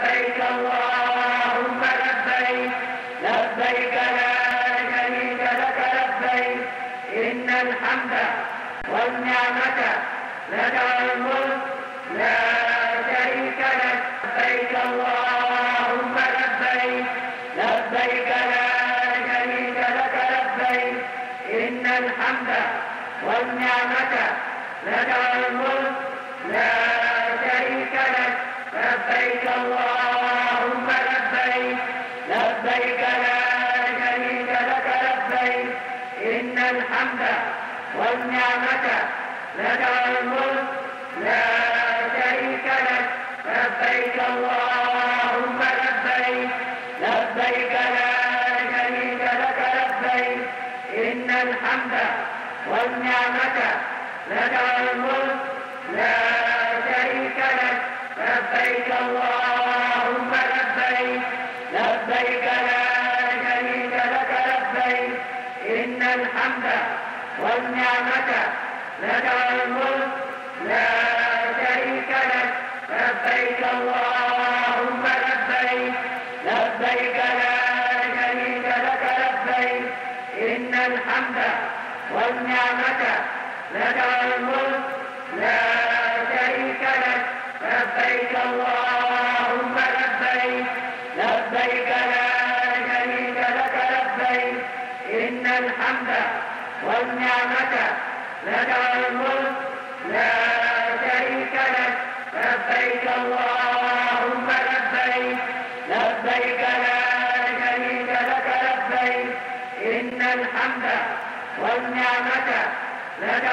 لبيك اللهم لبيك لبيك لا شريك لك لبيك إن الحمد والنعمة لك والملك لا شريك لك لبيك اللهم لبيك لبيك لا شريك لك لبيك إن الحمد والنعمة لك والملك لا شريك لك لبيك اللهم لبيك لبيك لا شريك لك لبيك إن الحمد والنعمة لك والملك لا شريك لك لبيك اللهم لبيك لبيك لا شريك لك لبيك إن الحمد والنعمة لك والملك لا شريك لك لبيك اللهم لبيك لبيك لا شريك لك لبيك إن الحمد والنعمة لك والملك لا شريك لك لبيك اللهم لبيك لبيك لا شريك لك لبيك إن الحمد والنعمة لك والملك لا شريك لك لبيك اللهم لبيك لبيك لا شريك لك لبيك إن الحمد والنعمة لك والملك لا شريك لك لبيك اللهم لبيك لبيك لا شريك لك لبيك إن الحمد والنعمة لك